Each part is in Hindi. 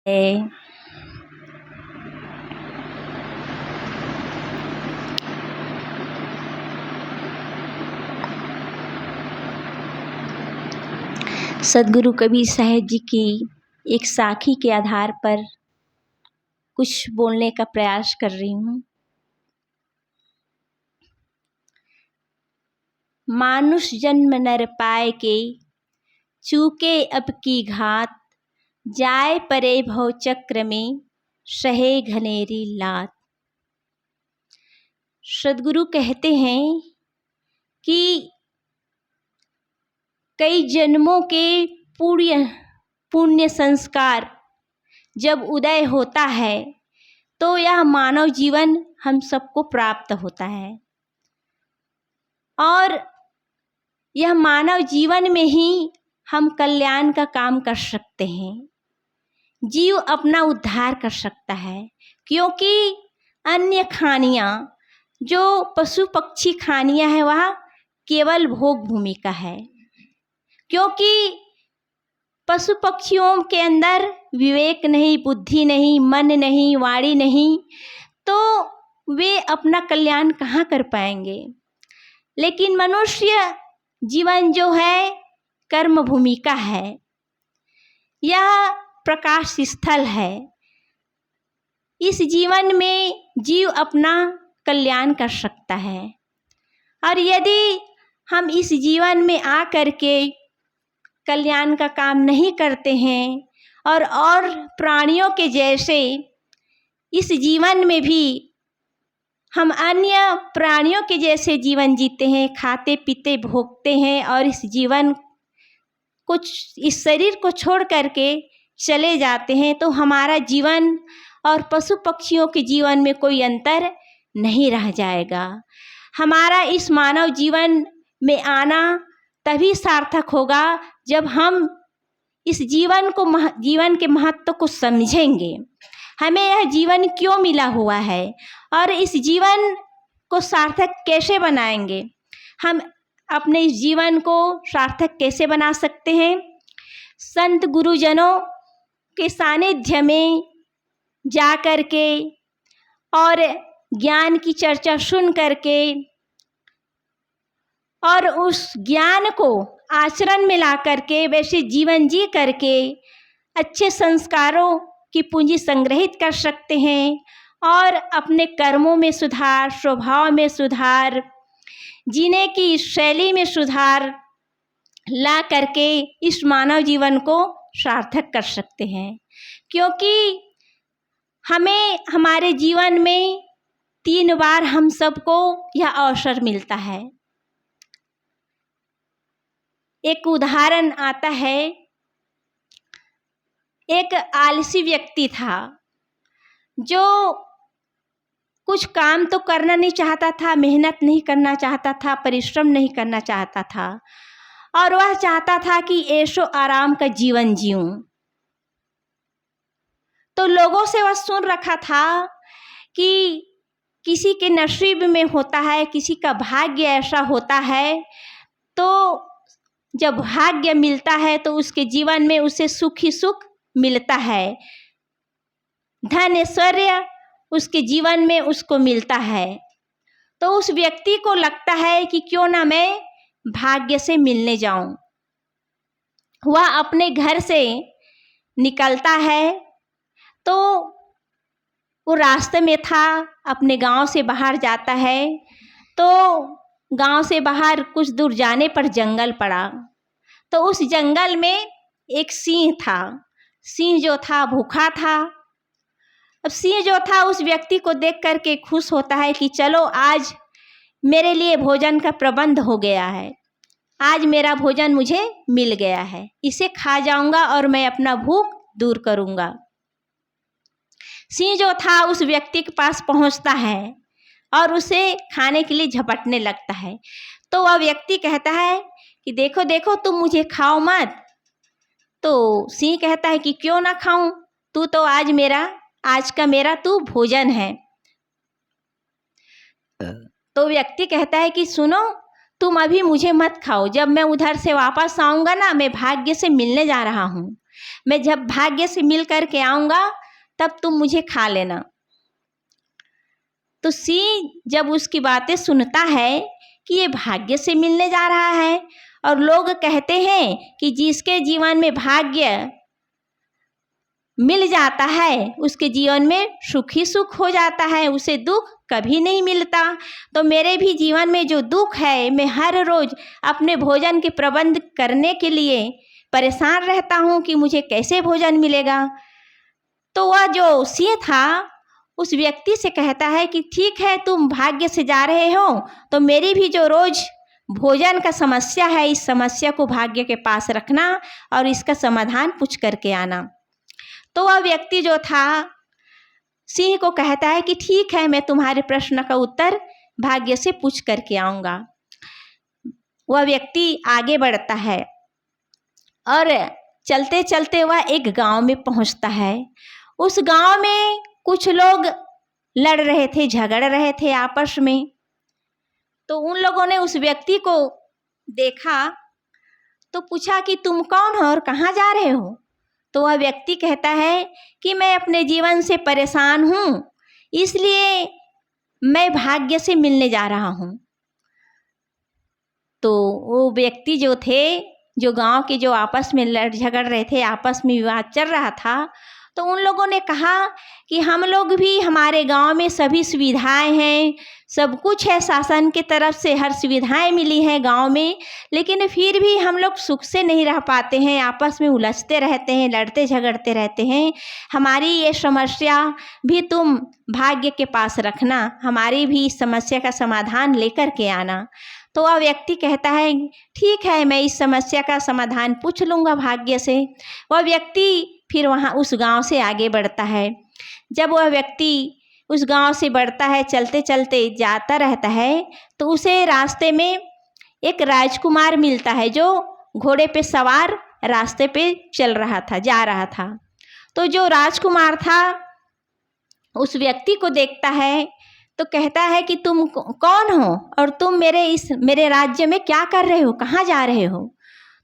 है। सद्गुरु कबीर साहब जी की एक साखी के आधार पर कुछ बोलने का प्रयास कर रही हूँ। मानुष जन्म नर पाए के, चूके अब की घात, जाए परे भव चक्र में, सहे घनेरी लात। सद्गुरु कहते हैं कि कई जन्मों के पुण्य संस्कार जब उदय होता है तो यह मानव जीवन हम सबको प्राप्त होता है और यह मानव जीवन में ही हम कल्याण का काम कर सकते हैं। जीव अपना उद्धार कर सकता है, क्योंकि अन्य खानियाँ जो पशु पक्षी खानियाँ हैं वह केवल भोग भूमि का है, क्योंकि पशु पक्षियों के अंदर विवेक नहीं, बुद्धि नहीं, मन नहीं, वाणी नहीं, तो वे अपना कल्याण कहाँ कर पाएंगे। लेकिन मनुष्य जीवन जो है कर्म भूमि का है, यह प्रकाश स्थल है। इस जीवन में जीव अपना कल्याण कर सकता है और यदि हम इस जीवन में आ करके कल्याण का काम नहीं करते हैं और प्राणियों के जैसे इस जीवन में भी हम अन्य प्राणियों के जैसे जीवन जीते हैं, खाते पीते भोगते हैं और इस शरीर को छोड़ करके चले जाते हैं, तो हमारा जीवन और पशु पक्षियों के जीवन में कोई अंतर नहीं रह जाएगा। हमारा इस मानव जीवन में आना तभी सार्थक होगा जब हम इस जीवन के महत्व को समझेंगे। हमें यह जीवन क्यों मिला हुआ है और इस जीवन को सार्थक कैसे बनाएंगे। हम अपने इस जीवन को सार्थक कैसे बना सकते हैं। संत गुरुजनों के सानिध्य में जा कर के और ज्ञान की चर्चा सुन करके और उस ज्ञान को आचरण में ला करके वैसे जीवन जी करके अच्छे संस्कारों की पूंजी संग्रहित कर सकते हैं और अपने कर्मों में सुधार, स्वभाव में सुधार, जीने की शैली में सुधार ला करके इस मानव जीवन को सार्थक कर सकते हैं। क्योंकि हमें हमारे जीवन में 3 बार हम सबको यह अवसर मिलता है। एक उदाहरण आता है, एक आलसी व्यक्ति था जो कुछ काम तो करना नहीं चाहता था, मेहनत नहीं करना चाहता था, परिश्रम नहीं करना चाहता था और वह चाहता था कि ऐशो आराम का जीवन जीऊं। तो लोगों से वह सुन रखा था कि किसी के नसीब में होता है, किसी का भाग्य ऐसा होता है, तो जब भाग्य मिलता है तो उसके जीवन में उसे सुख ही सुख मिलता है, धन ऐश्वर्य उसके जीवन में उसको मिलता है। तो उस व्यक्ति को लगता है कि क्यों ना मैं भाग्य से मिलने जाऊं। वह अपने घर से निकलता है तो वो रास्ते में था, अपने गांव से बाहर जाता है, तो गांव से बाहर कुछ दूर जाने पर जंगल पड़ा। तो उस जंगल में एक सिंह था। सिंह जो था भूखा था। अब सिंह जो था उस व्यक्ति को देख करके खुश होता है कि चलो आज मेरे लिए भोजन का प्रबंध हो गया है, आज मेरा भोजन मुझे मिल गया है, इसे खा जाऊंगा और मैं अपना भूख दूर करूंगा। सिंह जो था उस व्यक्ति के पास पहुंचता है और उसे खाने के लिए झपटने लगता है। तो वह व्यक्ति कहता है कि देखो देखो तुम मुझे खाओ मत। तो सिंह कहता है कि क्यों ना खाऊं, तू तो आज का मेरा तू भोजन है। तो व्यक्ति कहता है कि सुनो, तुम अभी मुझे मत खाओ, जब मैं उधर से वापस आऊंगा ना, मैं भाग्य से मिलने जा रहा हूँ, मैं जब भाग्य से मिल कर के आऊँगा तब तुम मुझे खा लेना। तो सिंह जब उसकी बातें सुनता है कि ये भाग्य से मिलने जा रहा है, और लोग कहते हैं कि जिसके जीवन में भाग्य मिल जाता है उसके जीवन में सुख ही सुख हो जाता है, उसे दुख कभी नहीं मिलता। तो मेरे भी जीवन में जो दुख है, मैं हर रोज़ अपने भोजन के प्रबंध करने के लिए परेशान रहता हूँ कि मुझे कैसे भोजन मिलेगा। तो वह जो सिंह था उस व्यक्ति से कहता है कि ठीक है, तुम भाग्य से जा रहे हो तो मेरी भी जो रोज़ भोजन का समस्या है, इस समस्या को भाग्य के पास रखना और इसका समाधान पूछ करके आना। तो वह व्यक्ति जो था सिंह को कहता है कि ठीक है, मैं तुम्हारे प्रश्न का उत्तर भाग्य से पूछ करके आऊँगा। वह व्यक्ति आगे बढ़ता है और चलते चलते वह एक गांव में पहुंचता है। उस गांव में कुछ लोग लड़ रहे थे, झगड़ रहे थे आपस में। तो उन लोगों ने उस व्यक्ति को देखा तो पूछा कि तुम कौन हो और कहाँ जा रहे हो। तो वह व्यक्ति कहता है कि मैं अपने जीवन से परेशान हूँ, इसलिए मैं भाग्य से मिलने जा रहा हूँ। तो वो व्यक्ति जो थे, जो गांव के जो आपस में लड़ झगड़ रहे थे, आपस में विवाद चल रहा था, तो उन लोगों ने कहा कि हम लोग भी, हमारे गांव में सभी सुविधाएं हैं, सब कुछ है, शासन की तरफ से हर सुविधाएं मिली हैं गांव में, लेकिन फिर भी हम लोग सुख से नहीं रह पाते हैं, आपस में उलझते रहते हैं, लड़ते झगड़ते रहते हैं। हमारी ये समस्या भी तुम भाग्य के पास रखना, हमारी भी इस समस्या का समाधान लेकर के आना। तो वह व्यक्ति कहता है ठीक है, मैं इस समस्या का समाधान पूछ लूँगा भाग्य से। वह व्यक्ति फिर वहाँ उस गांव से आगे बढ़ता है। जब वह व्यक्ति उस गांव से बढ़ता है, चलते चलते जाता रहता है, तो उसे रास्ते में एक राजकुमार मिलता है जो घोड़े पे सवार रास्ते पे चल रहा था, जा रहा था। तो जो राजकुमार था उस व्यक्ति को देखता है तो कहता है कि तुम कौन हो और तुम मेरे राज्य में क्या कर रहे हो, कहाँ जा रहे हो।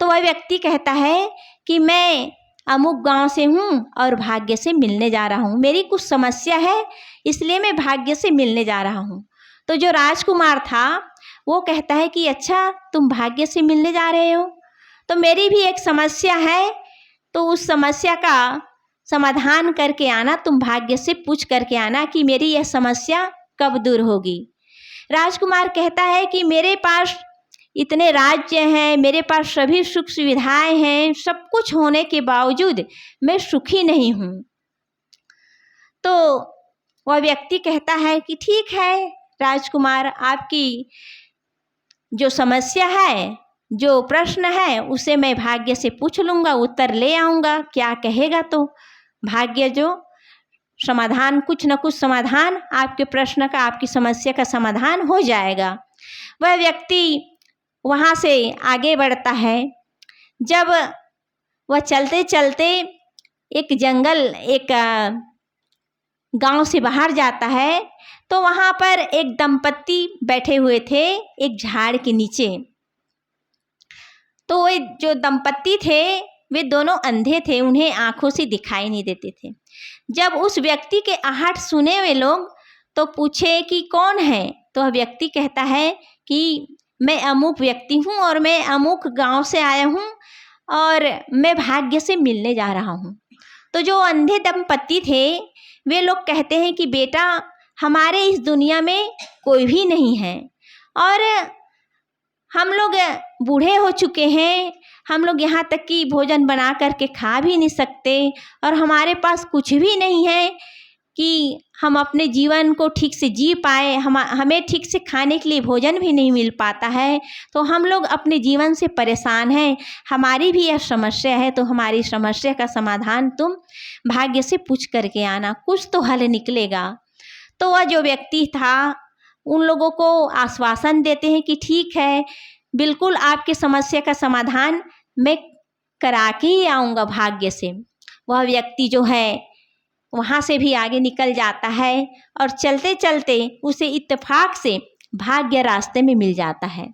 तो वह व्यक्ति कहता है कि मैं अमुक गांव से हूँ और भाग्य से मिलने जा रहा हूँ, मेरी कुछ समस्या है इसलिए मैं भाग्य से मिलने जा रहा हूँ। तो जो राजकुमार था वो कहता है कि अच्छा, तुम भाग्य से मिलने जा रहे हो, तो मेरी भी एक समस्या है, तो उस समस्या का समाधान करके आना, तुम भाग्य से पूछ करके आना कि मेरी यह समस्या कब दूर होगी। राजकुमार कहता है कि मेरे पास इतने राज्य हैं, मेरे पास सभी सुख सुविधाएं हैं, सब कुछ होने के बावजूद मैं सुखी नहीं हूँ। तो वह व्यक्ति कहता है कि ठीक है राजकुमार, आपकी जो समस्या है, जो प्रश्न है, उसे मैं भाग्य से पूछ लूँगा, उत्तर ले आऊँगा, क्या कहेगा तो भाग्य जो समाधान, कुछ न कुछ समाधान आपके प्रश्न का, आपकी समस्या का समाधान हो जाएगा। वह व्यक्ति वहाँ से आगे बढ़ता है। जब वह चलते चलते एक जंगल, एक गांव से बाहर जाता है, तो वहाँ पर एक दंपत्ति बैठे हुए थे एक झाड़ के नीचे। तो वे जो दंपत्ति थे वे दोनों अंधे थे, उन्हें आँखों से दिखाई नहीं देते थे। जब उस व्यक्ति के आहट सुने वे लोग तो पूछे कि कौन है, तो वह व्यक्ति कहता है कि मैं अमुक व्यक्ति हूँ और मैं अमुक गांव से आया हूँ और मैं भाग्य से मिलने जा रहा हूँ। तो जो अंधे दंपत्ति थे वे लोग कहते हैं कि बेटा, हमारे इस दुनिया में कोई भी नहीं है और हम लोग बूढ़े हो चुके हैं, हम लोग यहाँ तक कि भोजन बना करके खा भी नहीं सकते और हमारे पास कुछ भी नहीं है कि हम अपने जीवन को ठीक से जी पाए, हमें ठीक से खाने के लिए भोजन भी नहीं मिल पाता है, तो हम लोग अपने जीवन से परेशान हैं। हमारी भी यह समस्या है, तो हमारी समस्या का समाधान तुम भाग्य से पूछ करके आना, कुछ तो हल निकलेगा। तो वह जो व्यक्ति था उन लोगों को आश्वासन देते हैं कि ठीक है, बिल्कुल आपके समस्या का समाधान मैं करा के ही आऊँगा भाग्य से। वह व्यक्ति जो है वहाँ से भी आगे निकल जाता है और चलते चलते उसे इत्तेफाक से भाग्य रास्ते में मिल जाता है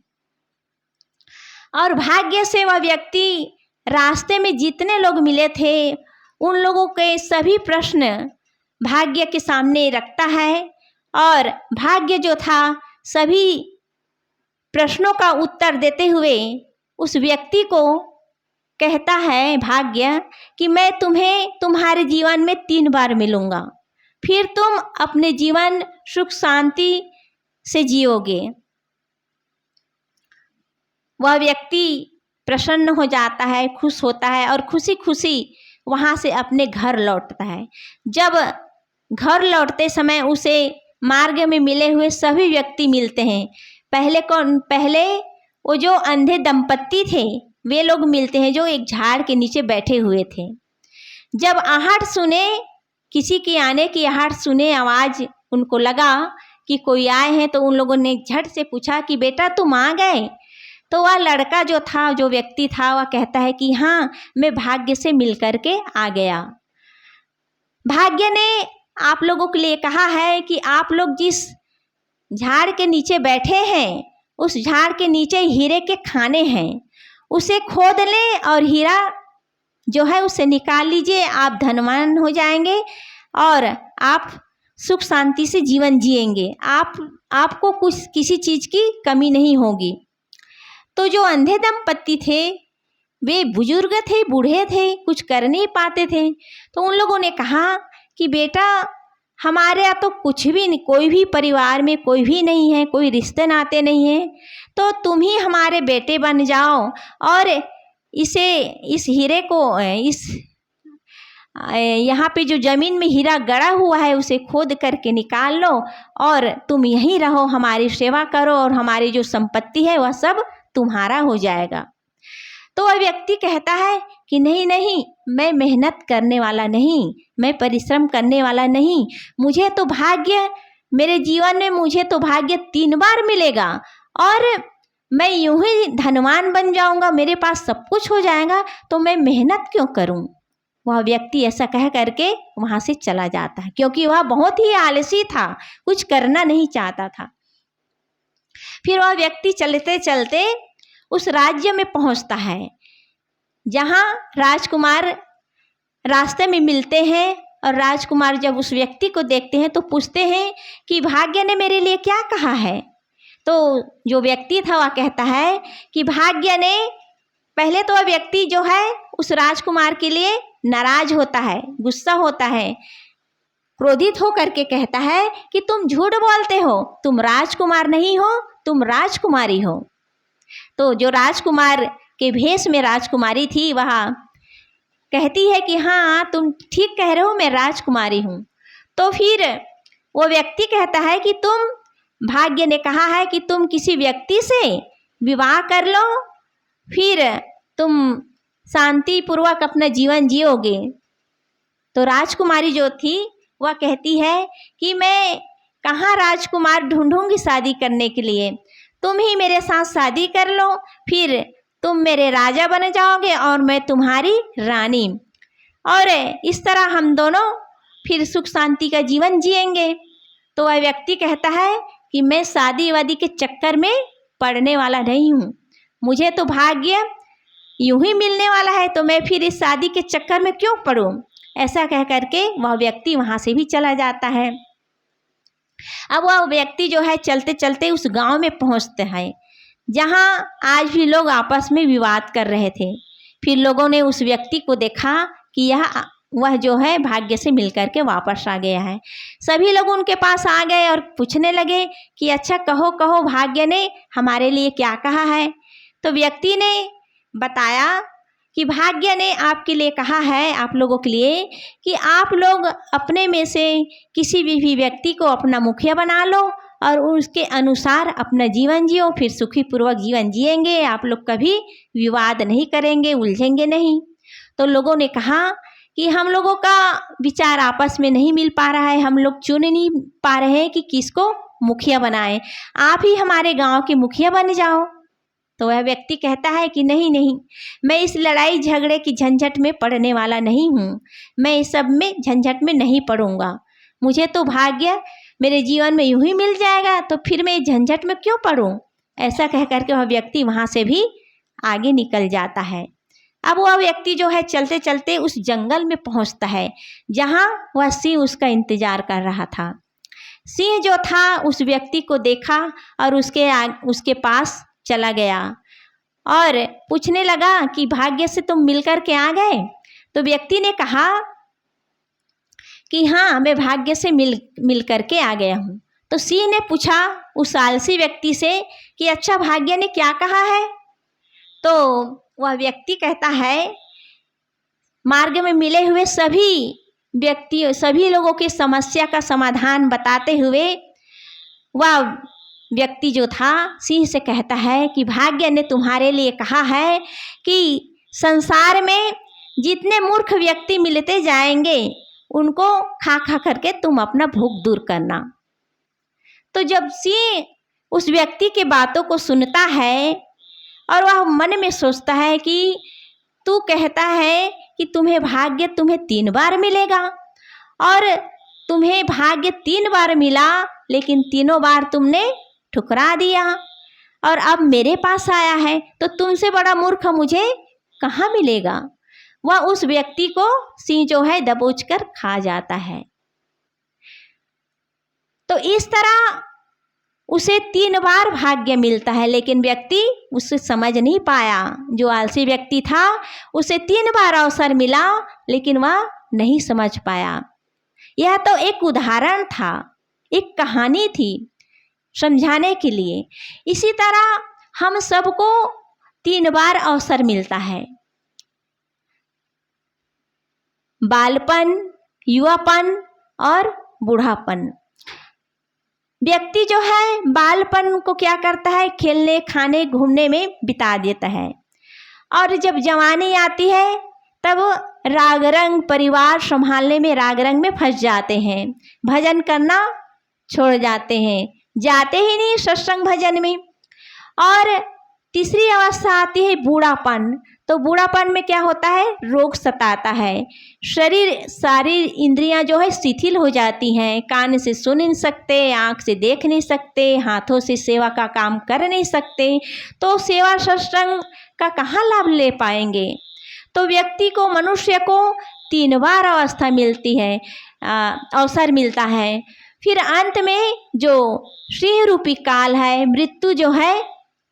और भाग्य से वह व्यक्ति रास्ते में जितने लोग मिले थे उन लोगों के सभी प्रश्न भाग्य के सामने रखता है और भाग्य जो था सभी प्रश्नों का उत्तर देते हुए उस व्यक्ति को कहता है भाग्य कि मैं तुम्हें तुम्हारे जीवन में 3 बार मिलूँगा, फिर तुम अपने जीवन सुख शांति से जियोगे। वह व्यक्ति प्रसन्न हो जाता है, खुश होता है और खुशी खुशी वहाँ से अपने घर लौटता है। जब घर लौटते समय उसे मार्ग में मिले हुए सभी व्यक्ति मिलते हैं। पहले वो जो अंधे दंपत्ति थे वे लोग मिलते हैं जो एक झाड़ के नीचे बैठे हुए थे। जब आहट सुने, किसी के आने की आहट सुने, आवाज़ उनको लगा कि कोई आए हैं, तो उन लोगों ने झट से पूछा कि बेटा तुम आ गए। तो वह लड़का जो था, जो व्यक्ति था, वह कहता है कि हाँ, मैं भाग्य से मिल कर के आ गया। भाग्य ने आप लोगों के लिए कहा है कि आप लोग जिस झाड़ के नीचे बैठे हैं उस झाड़ के नीचे हीरे के खाने हैं, उसे खोद लें और हीरा जो है उसे निकाल लीजिए। आप धनवान हो जाएंगे और आप सुख शांति से जीवन जिएंगे। आपको कुछ किसी चीज़ की कमी नहीं होगी। तो जो अंधे दंपत्ति थे वे बुजुर्ग थे, बूढ़े थे, कुछ कर नहीं पाते थे। तो उन लोगों ने कहा कि बेटा हमारे यहाँ तो कुछ भी नहीं, कोई भी परिवार में कोई भी नहीं है, कोई रिश्ते नाते नहीं है, तो तुम ही हमारे बेटे बन जाओ और इस हीरे को यहाँ पे जो ज़मीन में हीरा गड़ा हुआ है उसे खोद करके निकाल लो और तुम यहीं रहो, हमारी सेवा करो और हमारी जो संपत्ति है वह सब तुम्हारा हो जाएगा। तो वह व्यक्ति कहता है कि नहीं नहीं, मैं मेहनत करने वाला नहीं, मैं परिश्रम करने वाला नहीं, मुझे तो भाग्य, मेरे जीवन में मुझे तो भाग्य 3 बार मिलेगा और मैं यूं ही धनवान बन जाऊंगा, मेरे पास सब कुछ हो जाएगा, तो मैं मेहनत क्यों करूं। वह व्यक्ति ऐसा कह करके वहाँ से चला जाता है, क्योंकि वह बहुत ही आलसी था, कुछ करना नहीं चाहता था। फिर वह व्यक्ति चलते चलते उस राज्य में पहुँचता है जहाँ राजकुमार रास्ते में मिलते हैं और राजकुमार जब उस व्यक्ति को देखते हैं तो पूछते हैं कि भाग्य ने मेरे लिए क्या कहा है। तो जो व्यक्ति था वह कहता है कि भाग्य ने, पहले तो वह व्यक्ति जो है उस राजकुमार के लिए नाराज होता है, गुस्सा होता है, क्रोधित हो करके कहता है कि तुम झूठ बोलते हो, तुम राजकुमार नहीं हो, तुम राजकुमारी हो। तो जो राजकुमार के भेष में राजकुमारी थी वह कहती है कि हाँ तुम ठीक कह रहे हो, मैं राजकुमारी हूँ। तो फिर वो व्यक्ति कहता है कि तुम, भाग्य ने कहा है कि तुम किसी व्यक्ति से विवाह कर लो, फिर तुम शांति पूर्वक अपना जीवन जियोगे। तो राजकुमारी जो थी वह कहती है कि मैं कहाँ राजकुमार ढूंढूंगी शादी करने के लिए, तुम ही मेरे साथ शादी कर लो, फिर तुम मेरे राजा बन जाओगे और मैं तुम्हारी रानी, और इस तरह हम दोनों फिर सुख शांति का जीवन जिएंगे। तो वह व्यक्ति कहता है कि मैं शादी वादी के चक्कर में पड़ने वाला नहीं हूँ, मुझे तो भाग्य यूं ही मिलने वाला है, तो मैं फिर इस शादी के चक्कर में क्यों पड़ूं। ऐसा कह करके वह व्यक्ति वहाँ से भी चला जाता है। अब वह व्यक्ति जो है चलते चलते उस गांव में पहुँचते हैं जहाँ आज भी लोग आपस में विवाद कर रहे थे। फिर लोगों ने उस व्यक्ति को देखा कि वह जो है भाग्य से मिलकर के वापस आ गया है। सभी लोग उनके पास आ गए और पूछने लगे कि अच्छा कहो कहो, भाग्य ने हमारे लिए क्या कहा है। तो व्यक्ति ने बताया कि भाग्य ने आपके लिए कहा है, आप लोगों के लिए, कि आप लोग अपने में से किसी भी व्यक्ति को अपना मुखिया बना लो और उसके अनुसार अपना जीवन जियो, फिर सुखी पूर्वक जीवन जिएंगे, आप लोग कभी विवाद नहीं करेंगे, उलझेंगे नहीं। तो लोगों ने कहा कि हम लोगों का विचार आपस में नहीं मिल पा रहा है, हम लोग चुन नहीं पा रहे हैं कि किसको मुखिया बनाएं, आप ही हमारे गांव के मुखिया बन जाओ। तो वह व्यक्ति कहता है कि नहीं नहीं, मैं इस लड़ाई झगड़े की झंझट में पड़ने वाला नहीं हूँ, मैं इस सब में झंझट में नहीं पड़ूंगा, मुझे तो भाग्य मेरे जीवन में यूं ही मिल जाएगा, तो फिर मैं झंझट में क्यों पड़ूं। ऐसा कह करके वह व्यक्ति वहाँ से भी आगे निकल जाता है। अब वह व्यक्ति जो है चलते चलते उस जंगल में पहुंचता है जहां वह सिंह उसका इंतजार कर रहा था। सिंह जो था उस व्यक्ति को देखा और उसके पास चला गया और पूछने लगा कि भाग्य से तुम मिलकर के आ गए? तो व्यक्ति ने कहा कि हाँ, मैं भाग्य से मिल करके आ गया हूँ। तो सिंह ने पूछा उस आलसी व्यक्ति से कि अच्छा, भाग्य ने क्या कहा है? तो वह व्यक्ति कहता है, मार्ग में मिले हुए सभी लोगों की समस्या का समाधान बताते हुए वह व्यक्ति जो था सिंह से कहता है कि भाग्य ने तुम्हारे लिए कहा है कि संसार में जितने मूर्ख व्यक्ति मिलते जाएंगे उनको खा खा करके तुम अपना भूख दूर करना। तो जब सिंह उस व्यक्ति की बातों को सुनता है और वह मन में सोचता है कि तू कहता है कि तुम्हें 3 बार मिलेगा और तुम्हें भाग्य 3 बार मिला, लेकिन तीनों बार तुमने ठुकरा दिया और अब मेरे पास आया है, तो तुमसे बड़ा मूर्ख मुझे कहाँ मिलेगा। वह उस व्यक्ति को सिंह जो है दबोच कर खा जाता है। तो इस तरह उसे 3 बार भाग्य मिलता है, लेकिन व्यक्ति उससे समझ नहीं पाया। जो आलसी व्यक्ति था उसे 3 बार अवसर मिला, लेकिन वह नहीं समझ पाया। यह तो एक उदाहरण था, एक कहानी थी समझाने के लिए। इसी तरह हम सबको 3 बार अवसर मिलता है, बालपन, युवापन और बूढ़ापन। व्यक्ति जो है बालपन को क्या करता है, खेलने, खाने, घूमने में बिता देता है और जब जवानी आती है तब राग रंग परिवार संभालने में राग रंग में फंस जाते हैं, भजन करना छोड़ जाते हैं, जाते ही नहीं सत्संग भजन में। और तीसरी अवस्था आती है बूढ़ापन। तो बूढ़ापन में क्या होता है, रोग सताता है, सारी इंद्रियां जो है शिथिल हो जाती हैं, कान से सुन नहीं सकते, आँख से देख नहीं सकते, हाथों से सेवा का काम कर नहीं सकते, तो सेवा सत्संग का कहाँ लाभ ले पाएंगे। तो व्यक्ति को, मनुष्य को 3 बार अवस्था मिलती है, अवसर मिलता है। फिर अंत में जो सिंह रूपी काल है, मृत्यु जो है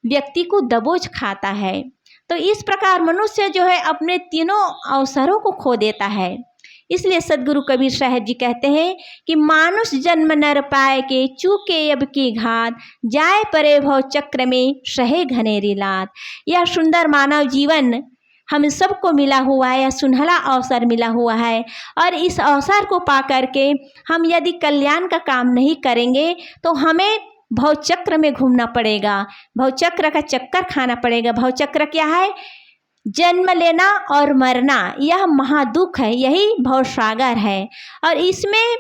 व्यक्ति को दबोच खाता है। तो इस प्रकार मनुष्य जो है अपने तीनों अवसरों को खो देता है। इसलिए सद्गुरु कबीर साहब जी कहते हैं कि मानुष जन्म नर पाए के, चूके अब की घात, जाए परे भव चक्र में सहे घनेरी लात। यह सुंदर मानव जीवन हम सबको मिला हुआ है, यह सुनहरा अवसर मिला हुआ है और इस अवसर को पा करके हम यदि कल्याण का काम नहीं करेंगे तो हमें भवचक्र में घूमना पड़ेगा, भवचक्र का चक्कर खाना पड़ेगा। भवचक्र क्या है, जन्म लेना और मरना, यह महादुख है, यही भवसागर है और इसमें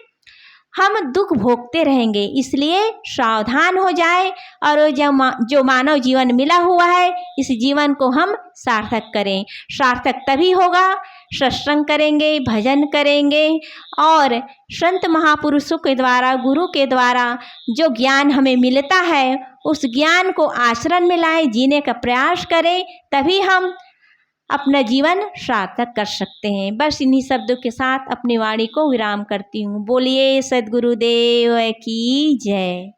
हम दुख भोगते रहेंगे। इसलिए सावधान हो जाए और जो मानव जीवन मिला हुआ है इस जीवन को हम सार्थक करें। सार्थक तभी होगा सत्संग करेंगे, भजन करेंगे और संत महापुरुषों के द्वारा, गुरु के द्वारा जो ज्ञान हमें मिलता है उस ज्ञान को आचरण में लाएं, जीने का प्रयास करें, तभी हम अपना जीवन सार्थक कर सकते हैं। बस इन्हीं शब्दों के साथ अपनी वाणी को विराम करती हूँ। बोलिए सद्गुरुदेव की जय।